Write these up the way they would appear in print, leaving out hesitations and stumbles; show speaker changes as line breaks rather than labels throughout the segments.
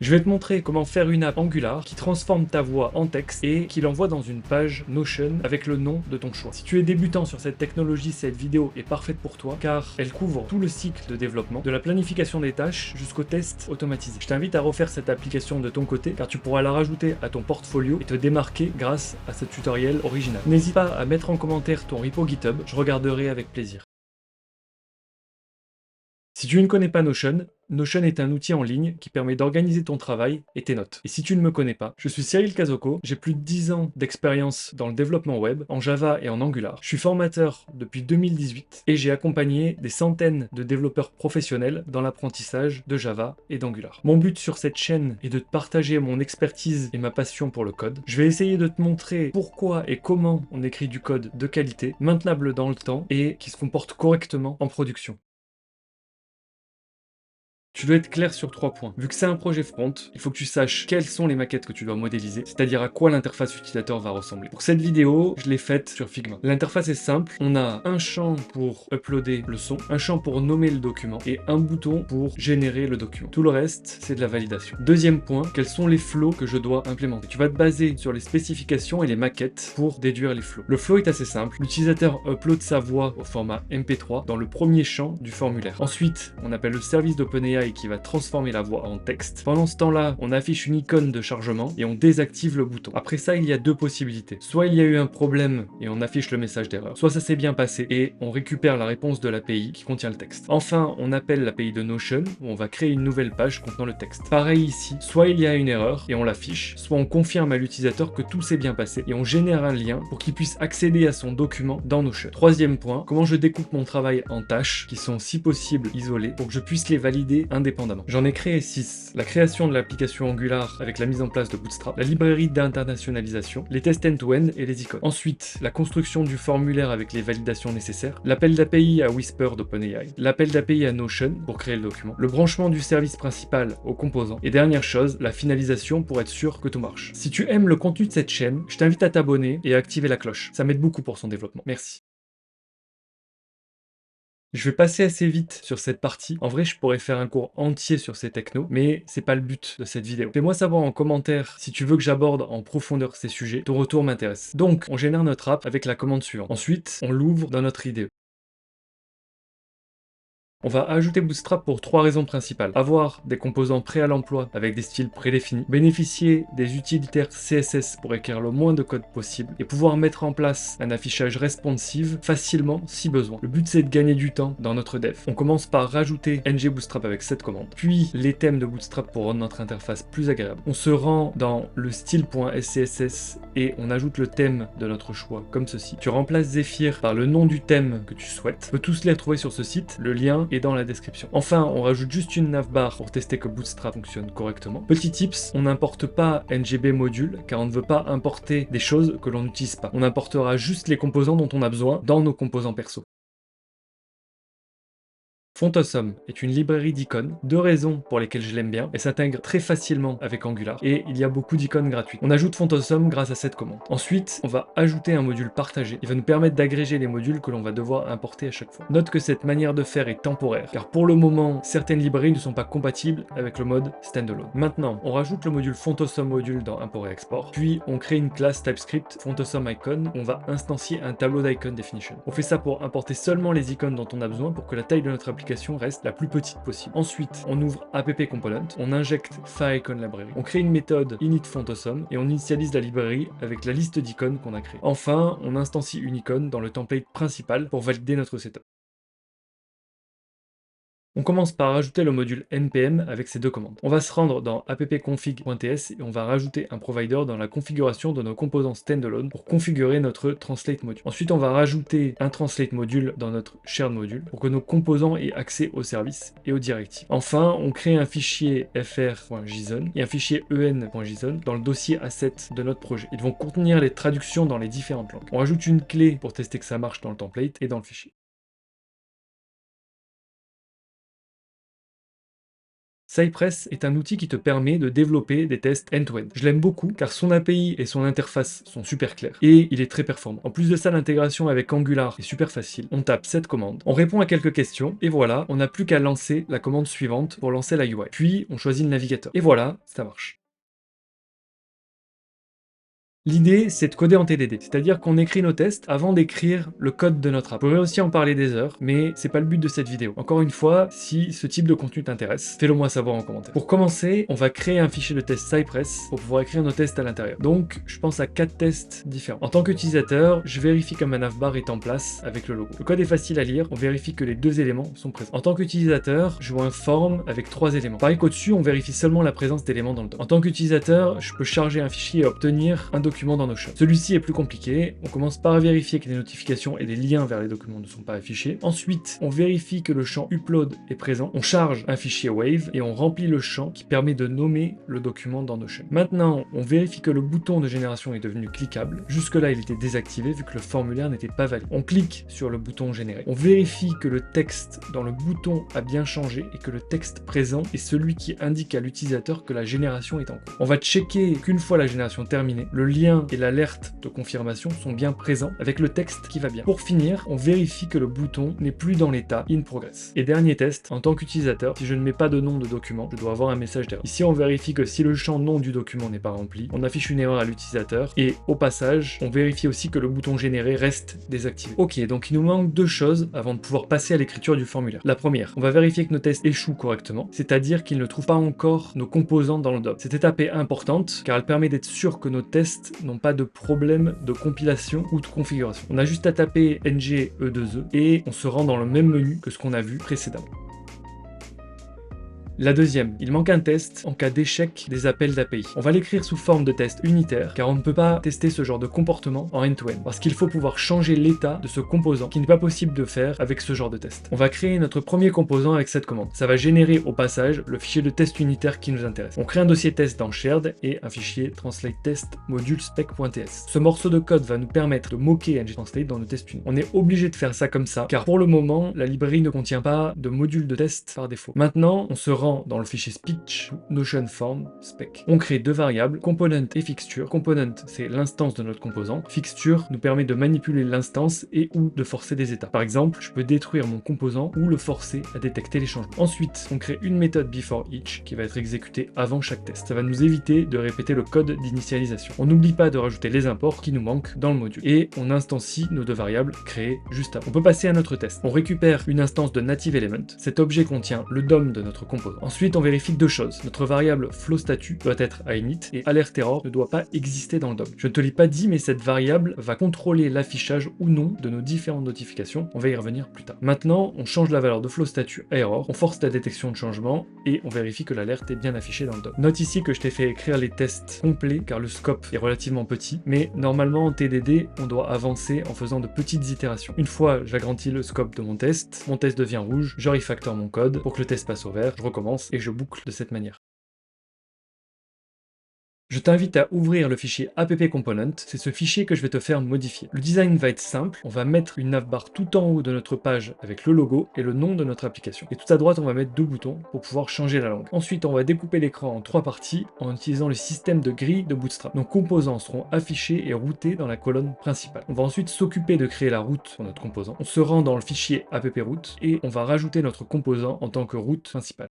Je vais te montrer comment faire une app Angular qui transforme ta voix en texte et qui l'envoie dans une page Notion avec le nom de ton choix. Si tu es débutant sur cette technologie, cette vidéo est parfaite pour toi car elle couvre tout le cycle de développement, de la planification des tâches jusqu'au test automatisé. Je t'invite à refaire cette application de ton côté car tu pourras la rajouter à ton portfolio et te démarquer grâce à ce tutoriel original. N'hésite pas à mettre en commentaire ton repo GitHub, je regarderai avec plaisir. Si tu ne connais pas Notion, Notion est un outil en ligne qui permet d'organiser ton travail et tes notes. Et si tu ne me connais pas, je suis Cyril Kazoko, j'ai plus de 10 ans d'expérience dans le développement web, en Java et en Angular. Je suis formateur depuis 2018 et j'ai accompagné des centaines de développeurs professionnels dans l'apprentissage de Java et d'Angular. Mon but sur cette chaîne est de te partager mon expertise et ma passion pour le code. Je vais essayer de te montrer pourquoi et comment on écrit du code de qualité, maintenable dans le temps et qui se comporte correctement en production. Tu dois être clair sur 3 points. Vu que c'est un projet front, il faut que tu saches quelles sont les maquettes que tu dois modéliser, c'est-à-dire à quoi l'interface utilisateur va ressembler. Pour cette vidéo, je l'ai faite sur Figma. L'interface est simple, on a un champ pour uploader le son, un champ pour nommer le document et un bouton pour générer le document. Tout le reste, c'est de la validation. Deuxième point, quels sont les flows que je dois implémenter. Tu vas te baser sur les spécifications et les maquettes pour déduire les flows. Le flow est assez simple, l'utilisateur upload sa voix au format MP3 dans le premier champ du formulaire. Ensuite, on appelle le service d'OpenAI qui va transformer la voix en texte. Pendant ce temps-là, on affiche une icône de chargement et on désactive le bouton. Après ça, il y a deux possibilités. Soit il y a eu un problème et on affiche le message d'erreur, soit ça s'est bien passé et on récupère la réponse de l'API qui contient le texte. Enfin, on appelle l'API de Notion où on va créer une nouvelle page contenant le texte. Pareil ici, soit il y a une erreur et on l'affiche, soit on confirme à l'utilisateur que tout s'est bien passé et on génère un lien pour qu'il puisse accéder à son document dans Notion. Troisième point, comment je découpe mon travail en tâches qui sont si possible isolées pour que je puisse les valider indépendamment. J'en ai créé 6. La création de l'application Angular avec la mise en place de Bootstrap, la librairie d'internationalisation, les tests end-to-end et les icônes. Ensuite, la construction du formulaire avec les validations nécessaires, l'appel d'API à Whisper d'OpenAI, l'appel d'API à Notion pour créer le document, le branchement du service principal aux composants, et dernière chose, la finalisation pour être sûr que tout marche. Si tu aimes le contenu de cette chaîne, je t'invite à t'abonner et à activer la cloche. Ça m'aide beaucoup pour son développement. Merci. Je vais passer assez vite sur cette partie. En vrai, je pourrais faire un cours entier sur ces technos, mais c'est pas le but de cette vidéo. Fais-moi savoir en commentaire si tu veux que j'aborde en profondeur ces sujets. Ton retour m'intéresse. Donc, on génère notre app avec la commande suivante. Ensuite, on l'ouvre dans notre IDE. On va ajouter Bootstrap pour 3 raisons principales. Avoir des composants prêts à l'emploi avec des styles prédéfinis, bénéficier des utilitaires CSS pour écrire le moins de code possible et pouvoir mettre en place un affichage responsive facilement si besoin. Le but c'est de gagner du temps dans notre dev. On commence par rajouter ngBootstrap avec cette commande, puis les thèmes de Bootstrap pour rendre notre interface plus agréable. On se rend dans le style.scss et on ajoute le thème de notre choix comme ceci. Tu remplaces Zephyr par le nom du thème que tu souhaites. Tu peux tous les retrouver sur ce site, le lien est dans la description. Enfin, on rajoute juste une navbar pour tester que Bootstrap fonctionne correctement. Petit tips, on n'importe pas ngB module car on ne veut pas importer des choses que l'on n'utilise pas. On importera juste les composants dont on a besoin dans nos composants perso. FontAwesome est une librairie d'icônes, 2 raisons pour lesquelles je l'aime bien, elle s'intègre très facilement avec Angular, et il y a beaucoup d'icônes gratuites. On ajoute FontAwesome grâce à cette commande. Ensuite, on va ajouter un module partagé, il va nous permettre d'agréger les modules que l'on va devoir importer à chaque fois. Note que cette manière de faire est temporaire, car pour le moment, certaines librairies ne sont pas compatibles avec le mode standalone. Maintenant, on rajoute le module FontAwesome module dans Import et Export, puis on crée une classe TypeScript FontAwesome Icon, où on va instancier un tableau d'icon definition. On fait ça pour importer seulement les icônes dont on a besoin pour que la taille de notre application reste la plus petite possible. Ensuite, on ouvre app component, on injecte FireIcon library, on crée une méthode initFontAwesome et on initialise la librairie avec la liste d'icônes qu'on a créée. Enfin, on instancie une icône dans le template principal pour valider notre setup. On commence par rajouter le module npm avec ces deux commandes. On va se rendre dans appconfig.ts et on va rajouter un provider dans la configuration de nos composants standalone pour configurer notre translate module. Ensuite, on va rajouter un translate module dans notre shared module pour que nos composants aient accès aux services et aux directives. Enfin, on crée un fichier fr.json et un fichier en.json dans le dossier asset de notre projet. Ils vont contenir les traductions dans les différentes langues. On rajoute une clé pour tester que ça marche dans le template et dans le fichier. Cypress est un outil qui te permet de développer des tests end-to-end. Je l'aime beaucoup car son API et son interface sont super clairs et il est très performant. En plus de ça, l'intégration avec Angular est super facile. On tape cette commande, on répond à quelques questions et voilà, on n'a plus qu'à lancer la commande suivante pour lancer la UI. Puis on choisit le navigateur et voilà, ça marche. L'idée, c'est de coder en TDD, c'est-à-dire qu'on écrit nos tests avant d'écrire le code de notre app. On pourrait aussi en parler des heures, mais c'est pas le but de cette vidéo. Encore une fois, si ce type de contenu t'intéresse, fais-le moi savoir en commentaire. Pour commencer, on va créer un fichier de test Cypress pour pouvoir écrire nos tests à l'intérieur. Donc, je pense à 4 tests différents. En tant qu'utilisateur, je vérifie que ma navbar est en place avec le logo. Le code est facile à lire, on vérifie que les 2 éléments sont présents. En tant qu'utilisateur, je vois un form avec 3 éléments. Pareil qu'au-dessus, on vérifie seulement la présence d'éléments dans le DOM. En tant qu'utilisateur, je peux charger un fichier et obtenir un document dans Notion. Celui-ci est plus compliqué. On commence par vérifier que les notifications et les liens vers les documents ne sont pas affichés. Ensuite, on vérifie que le champ upload est présent. On charge un fichier Wave et on remplit le champ qui permet de nommer le document dans Notion. Maintenant, on vérifie que le bouton de génération est devenu cliquable. Jusque-là, il était désactivé vu que le formulaire n'était pas valide. On clique sur le bouton générer. On vérifie que le texte dans le bouton a bien changé et que le texte présent est celui qui indique à l'utilisateur que la génération est en cours. On va checker qu'une fois la génération terminée, le lien et l'alerte de confirmation sont bien présents avec le texte qui va bien. Pour finir, on vérifie que le bouton n'est plus dans l'état in progress. Et dernier test, en tant qu'utilisateur, si je ne mets pas de nom de document, je dois avoir un message d'erreur. Ici, on vérifie que si le champ nom du document n'est pas rempli, on affiche une erreur à l'utilisateur et au passage, on vérifie aussi que le bouton générer reste désactivé. Ok, donc il nous manque 2 choses avant de pouvoir passer à l'écriture du formulaire. La première, on va vérifier que nos tests échouent correctement, c'est-à-dire qu'ils ne trouvent pas encore nos composants dans le DOM. Cette étape est importante car elle permet d'être sûr que nos tests n'ont pas de problème de compilation ou de configuration. On a juste à taper ng e2e et on se rend dans le même menu que ce qu'on a vu précédemment. La deuxième, il manque un test en cas d'échec des appels d'API. On va l'écrire sous forme de test unitaire, car on ne peut pas tester ce genre de comportement en end-to-end, parce qu'il faut pouvoir changer l'état de ce composant, qui n'est pas possible de faire avec ce genre de test. On va créer notre premier composant avec cette commande. Ça va générer au passage le fichier de test unitaire qui nous intéresse. On crée un dossier test dans Shared et un fichier translate test module spec.ts. Ce morceau de code va nous permettre de moquer ngTranslate dans le test unit. On est obligé de faire ça comme ça, car pour le moment, la librairie ne contient pas de module de test par défaut. Maintenant, on se rend dans le fichier speech notion form spec. On crée 2 variables, component et fixture. Component, c'est l'instance de notre composant. Fixture nous permet de manipuler l'instance et ou de forcer des états. Par exemple, je peux détruire mon composant ou le forcer à détecter les changements. Ensuite, on crée une méthode before each qui va être exécutée avant chaque test. Ça va nous éviter de répéter le code d'initialisation. On n'oublie pas de rajouter les imports qui nous manquent dans le module. Et on instancie nos 2 variables créées juste avant. On peut passer à notre test. On récupère une instance de native element. Cet objet contient le DOM de notre composant. Ensuite, on vérifie 2 choses. Notre variable flowStatu doit être à init et alertError ne doit pas exister dans le DOM. Je ne te l'ai pas dit, mais cette variable va contrôler l'affichage ou non de nos différentes notifications. On va y revenir plus tard. Maintenant, on change la valeur de flowStatu à error, on force la détection de changement et on vérifie que l'alerte est bien affichée dans le DOM. Note ici que je t'ai fait écrire les tests complets car le scope est relativement petit, mais normalement en TDD, on doit avancer en faisant de petites itérations. Une fois j'agrandis le scope de mon test devient rouge, je refactor mon code pour que le test passe au vert, je recommence et je boucle de cette manière. Je t'invite à ouvrir le fichier app-component, c'est ce fichier que je vais te faire modifier. Le design va être simple, on va mettre une navbar tout en haut de notre page avec le logo et le nom de notre application. Et tout à droite, on va mettre 2 boutons pour pouvoir changer la langue. Ensuite, on va découper l'écran en 3 parties en utilisant le système de grille de Bootstrap. Nos composants seront affichés et routés dans la colonne principale. On va ensuite s'occuper de créer la route pour notre composant. On se rend dans le fichier app-route et on va rajouter notre composant en tant que route principale.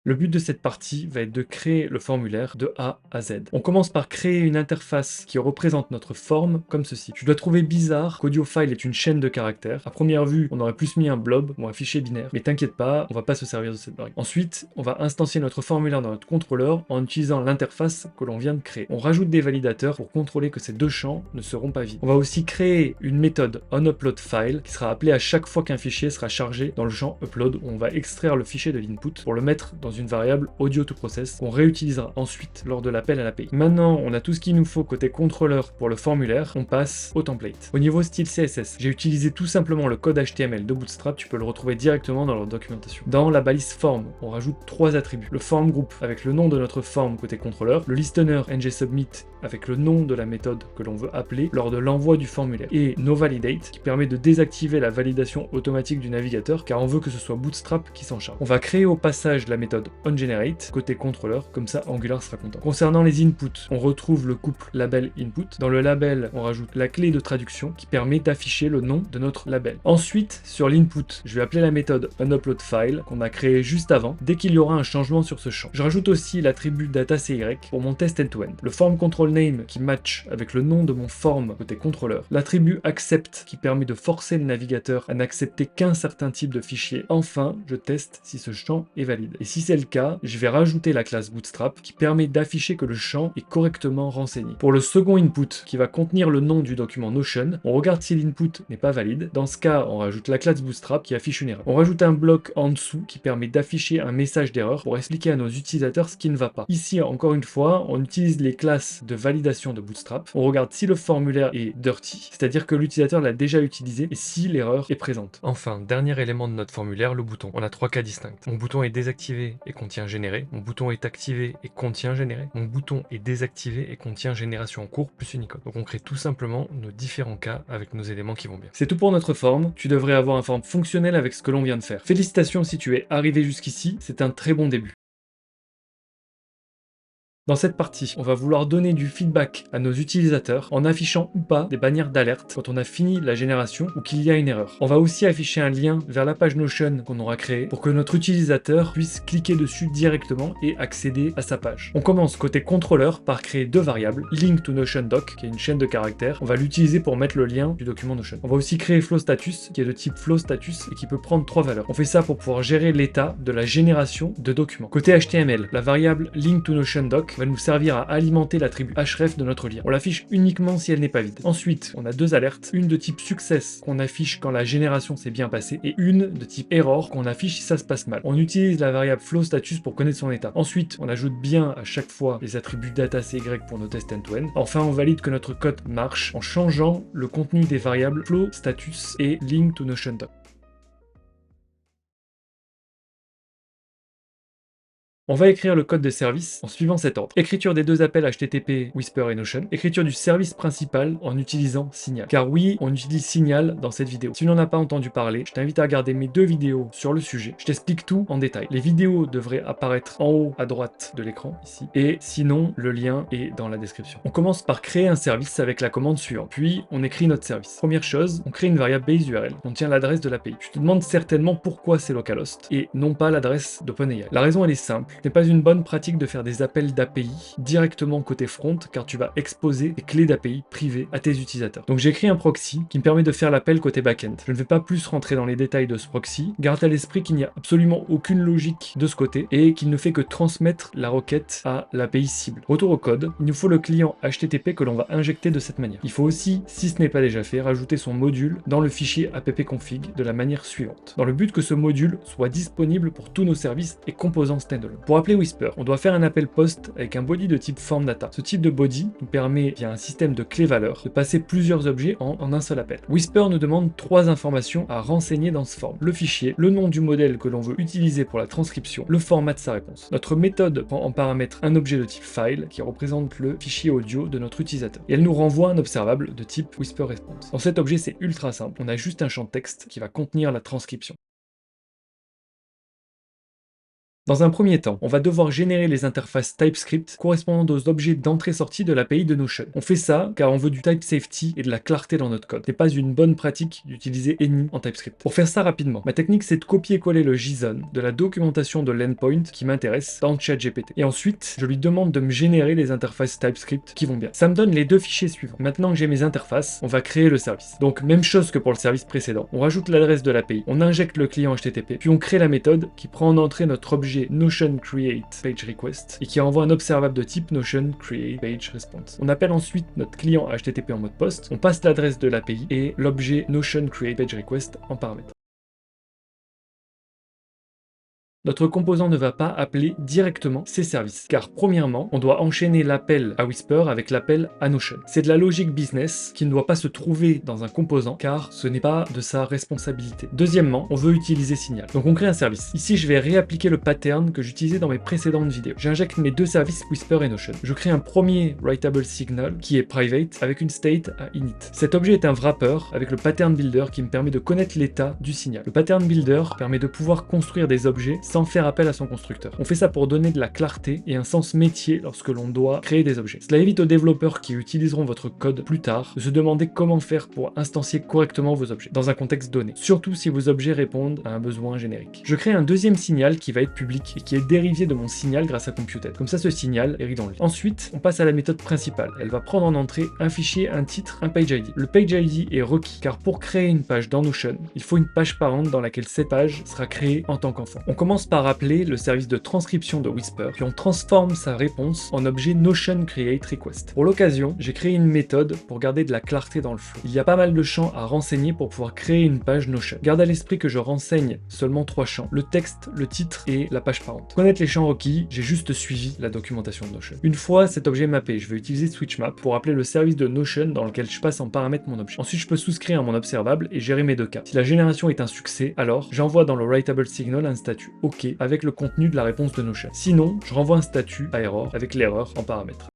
Le but de cette partie va être de créer le formulaire de A à Z. On commence par créer une interface qui représente notre forme comme ceci. Tu dois trouver bizarre qu'AudioFile est une chaîne de caractères. À première vue, on aurait plus mis un blob ou un fichier binaire, mais t'inquiète pas, on va pas se servir de cette variable. Ensuite, on va instancier notre formulaire dans notre contrôleur en utilisant l'interface que l'on vient de créer. On rajoute des validateurs pour contrôler que ces 2 champs ne seront pas vides. On va aussi créer une méthode onUploadFile qui sera appelée à chaque fois qu'un fichier sera chargé dans le champ upload où on va extraire le fichier de l'input pour le mettre dans une variable audio-to-process qu'on réutilisera ensuite lors de l'appel à l'API. Maintenant, on a tout ce qu'il nous faut côté contrôleur pour le formulaire, on passe au template. Au niveau style CSS, j'ai utilisé tout simplement le code HTML de Bootstrap, tu peux le retrouver directement dans leur documentation. Dans la balise form, on rajoute 3 attributs. Le form group avec le nom de notre form côté contrôleur, le listener ngSubmit avec le nom de la méthode que l'on veut appeler lors de l'envoi du formulaire, et noValidate qui permet de désactiver la validation automatique du navigateur car on veut que ce soit Bootstrap qui s'en charge. On va créer au passage la méthode onGenerate côté contrôleur, comme ça Angular sera content. Concernant les inputs, on retrouve le couple label input. Dans le label, on rajoute la clé de traduction qui permet d'afficher le nom de notre label. Ensuite, sur l'input, je vais appeler la méthode onUploadFile qu'on a créée juste avant, dès qu'il y aura un changement sur ce champ. Je rajoute aussi l'attribut datacy pour mon test end-to-end. Le form control name qui match avec le nom de mon form côté contrôleur. L'attribut accept qui permet de forcer le navigateur à n'accepter qu'un certain type de fichier. Enfin, je teste si ce champ est valide. Et si c'est le cas, je vais rajouter la classe Bootstrap qui permet d'afficher que le champ est correctement renseigné. Pour le second input qui va contenir le nom du document Notion, on regarde si l'input n'est pas valide. Dans ce cas, on rajoute la classe Bootstrap qui affiche une erreur. On rajoute un bloc en dessous qui permet d'afficher un message d'erreur pour expliquer à nos utilisateurs ce qui ne va pas. Ici, encore une fois, on utilise les classes de validation de Bootstrap. On regarde si le formulaire est dirty, c'est-à-dire que l'utilisateur l'a déjà utilisé et si l'erreur est présente. Enfin, dernier élément de notre formulaire, le bouton. On a 3 cas distincts. Mon bouton est désactivé et contient généré. Mon bouton est activé et contient généré. Mon bouton est désactivé et contient génération en cours plus Unicode. Donc on crée tout simplement nos différents cas avec nos éléments qui vont bien. C'est tout pour notre forme. Tu devrais avoir un forme fonctionnel avec ce que l'on vient de faire. Félicitations si tu es arrivé jusqu'ici, c'est un très bon début. Dans cette partie, on va vouloir donner du feedback à nos utilisateurs en affichant ou pas des bannières d'alerte quand on a fini la génération ou qu'il y a une erreur. On va aussi afficher un lien vers la page Notion qu'on aura créée pour que notre utilisateur puisse cliquer dessus directement et accéder à sa page. On commence côté contrôleur par créer 2 variables, link to Notion doc qui est une chaîne de caractères. On va l'utiliser pour mettre le lien du document Notion. On va aussi créer flow status qui est de type flow status et qui peut prendre 3 valeurs. On fait ça pour pouvoir gérer l'état de la génération de documents. Côté HTML, la variable link to Notion doc va nous servir à alimenter l'attribut href de notre lien. On l'affiche uniquement si elle n'est pas vide. Ensuite, on a 2 alertes, une de type success qu'on affiche quand la génération s'est bien passée et une de type error qu'on affiche si ça se passe mal. On utilise la variable flow status pour connaître son état. Ensuite, on ajoute bien à chaque fois les attributs datacy pour nos tests end-to-end. Enfin, on valide que notre code marche en changeant le contenu des variables flow status et link to Notion doc. On va écrire le code de service en suivant cet ordre. Écriture des 2 appels HTTP, Whisper et Notion. Écriture du service principal en utilisant Signal. Car oui, on utilise Signal dans cette vidéo. Si tu n'en as pas entendu parler, je t'invite à regarder mes 2 vidéos sur le sujet. Je t'explique tout en détail. Les vidéos devraient apparaître en haut à droite de l'écran, ici. Et sinon, le lien est dans la description. On commence par créer un service avec la commande suivante. Puis, on écrit notre service. Première chose, on crée une variable base URL. On tient l'adresse de l'API. Tu te demandes certainement pourquoi c'est localhost et non pas l'adresse d'OpenAI. La raison, elle est simple. Ce n'est pas une bonne pratique de faire des appels d'API directement côté front car tu vas exposer des clés d'API privées à tes utilisateurs. Donc j'ai créé un proxy qui me permet de faire l'appel côté backend. Je ne vais pas plus rentrer dans les détails de ce proxy. Garde à l'esprit qu'il n'y a absolument aucune logique de ce côté et qu'il ne fait que transmettre la requête à l'API cible. Retour au code, il nous faut le client HTTP que l'on va injecter de cette manière. Il faut aussi, si ce n'est pas déjà fait, rajouter son module dans le fichier appconfig de la manière suivante, dans le but que ce module soit disponible pour tous nos services et composants standalone. Pour appeler Whisper, on doit faire un appel post avec un body de type form data. Ce type de body nous permet, via un système de clés-valeurs, de passer plusieurs objets en un seul appel. Whisper nous demande 3 informations à renseigner dans ce form. Le fichier, le nom du modèle que l'on veut utiliser pour la transcription, le format de sa réponse. Notre méthode prend en paramètre un objet de type file qui représente le fichier audio de notre utilisateur. Et elle nous renvoie un observable de type Whisper Response. Dans cet objet, c'est ultra simple. On a juste un champ de texte qui va contenir la transcription. Dans un premier temps, on va devoir générer les interfaces TypeScript correspondant aux objets d'entrée-sortie de l'API de Notion. On fait ça car on veut du type safety et de la clarté dans notre code. C'est pas une bonne pratique d'utiliser any en TypeScript. Pour faire ça rapidement, ma technique c'est de copier-coller le JSON de la documentation de l'endpoint qui m'intéresse dans ChatGPT. Et ensuite, je lui demande de me générer les interfaces TypeScript qui vont bien. Ça me donne les 2 fichiers suivants. Maintenant que j'ai mes interfaces, on va créer le service. Donc même chose que pour le service précédent. On rajoute l'adresse de l'API, on injecte le client HTTP, puis on crée la méthode qui prend en entrée notre objet Notion Create Page Request et qui envoie un observable de type Notion Create Page Response. On appelle ensuite notre client HTTP en mode post, on passe l'adresse de l'API et l'objet Notion Create Page Request en paramètre. notre composant ne va pas appeler directement ces services. Car premièrement, on doit enchaîner l'appel à Whisper avec l'appel à Notion. C'est de la logique business qui ne doit pas se trouver dans un composant car ce n'est pas de sa responsabilité. Deuxièmement, on veut utiliser Signal. Donc on crée un service. Ici, je vais réappliquer le pattern que j'utilisais dans mes précédentes vidéos. J'injecte mes deux services Whisper et Notion. Je crée un premier writable signal qui est private avec une state à init. Cet objet est un wrapper avec le pattern builder qui me permet de connaître l'état du signal. Le pattern builder permet de pouvoir construire des objets sans faire appel à son constructeur. On fait ça pour donner de la clarté et un sens métier lorsque l'on doit créer des objets. Cela évite aux développeurs qui utiliseront votre code plus tard de se demander comment faire pour instancier correctement vos objets dans un contexte donné, surtout si vos objets répondent à un besoin générique. Je crée un deuxième signal qui va être public et qui est dérivé de mon signal grâce à Computed. Comme ça, ce signal est dans le. Ensuite, on passe à la méthode principale. Elle va prendre en entrée un fichier, un titre, un page ID. Le page ID est requis car pour créer une page dans Notion, il faut une page parente dans laquelle cette page sera créée en tant qu'enfant. On commence par appeler le service de transcription de Whisper, puis on transforme sa réponse en objet Notion Create Request. Pour l'occasion, j'ai créé une méthode pour garder de la clarté dans le flow. Il y a pas mal de champs à renseigner pour pouvoir créer une page Notion. Garde à l'esprit que je renseigne seulement 3 champs, le texte, le titre et la page parente. Pour connaître les champs requis, j'ai juste suivi la documentation de Notion. Une fois cet objet mappé, je vais utiliser SwitchMap pour appeler le service de Notion dans lequel je passe en paramètre mon objet. Ensuite, je peux souscrire à mon observable et gérer mes deux cas. Si la génération est un succès, alors j'envoie dans le writable signal un statut OK avec le contenu de la réponse de Notion. Sinon, je renvoie un statut à error avec l'erreur en paramètre.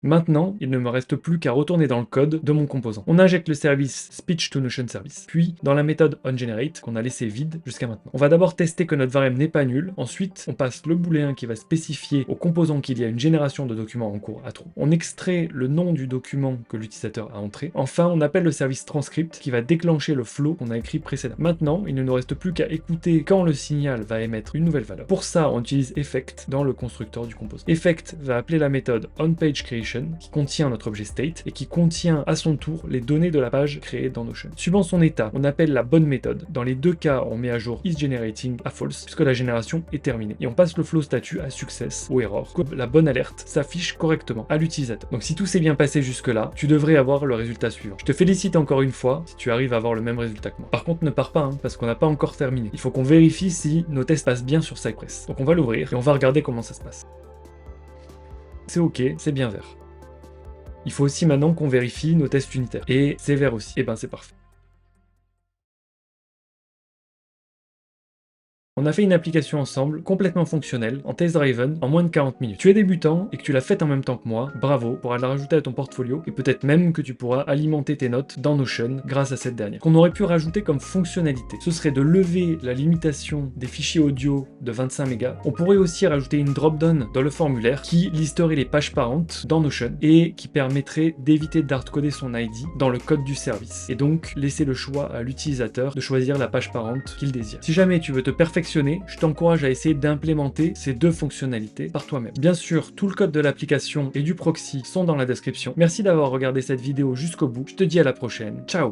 Maintenant, il ne me reste plus qu'à retourner dans le code de mon composant. On injecte le service speech to Notion service, puis dans la méthode onGenerate qu'on a laissé vide jusqu'à maintenant. On va d'abord tester que notre variable n'est pas nulle, ensuite on passe le booléen qui va spécifier au composant qu'il y a une génération de documents en cours à true. On extrait le nom du document que l'utilisateur a entré. Enfin, on appelle le service transcript qui va déclencher le flow qu'on a écrit précédemment. Maintenant, il ne nous reste plus qu'à écouter quand le signal va émettre une nouvelle valeur. Pour ça, on utilise effect dans le constructeur du composant. Effect va appeler la méthode onPageCreation qui contient notre objet state et qui contient à son tour les données de la page créée dans Notion. Suivant son état, on appelle la bonne méthode. Dans les deux cas, on met à jour isGenerating à false puisque la génération est terminée. Et on passe le flow statut à success ou error, que la bonne alerte s'affiche correctement à l'utilisateur. Donc si tout s'est bien passé jusque-là, tu devrais avoir le résultat suivant. Je te félicite encore une fois si tu arrives à avoir le même résultat que moi. Par contre, ne pars pas, parce qu'on n'a pas encore terminé. Il faut qu'on vérifie si nos tests passent bien sur Cypress. Donc on va l'ouvrir et on va regarder comment ça se passe. C'est OK, c'est bien vert. Il faut aussi maintenant qu'on vérifie nos tests unitaires. Et c'est vert aussi. Et ben c'est parfait. On a fait une application ensemble, complètement fonctionnelle, en test driven, en moins de 40 minutes. Tu es débutant et que tu l'as faite en même temps que moi, bravo, tu pourras la rajouter à ton portfolio et peut-être même que tu pourras alimenter tes notes dans Notion grâce à cette dernière. Qu'on aurait pu rajouter comme fonctionnalité, ce serait de lever la limitation des fichiers audio de 25 mégas. On pourrait aussi rajouter une drop-down dans le formulaire qui listerait les pages parentes dans Notion et qui permettrait d'éviter d'hardcoder son ID dans le code du service et donc laisser le choix à l'utilisateur de choisir la page parente qu'il désire. Si jamais tu veux te perfectionner, je t'encourage à essayer d'implémenter ces deux fonctionnalités par toi-même. Bien sûr, tout le code de l'application et du proxy sont dans la description. Merci d'avoir regardé cette vidéo jusqu'au bout. Je te dis à la prochaine. Ciao!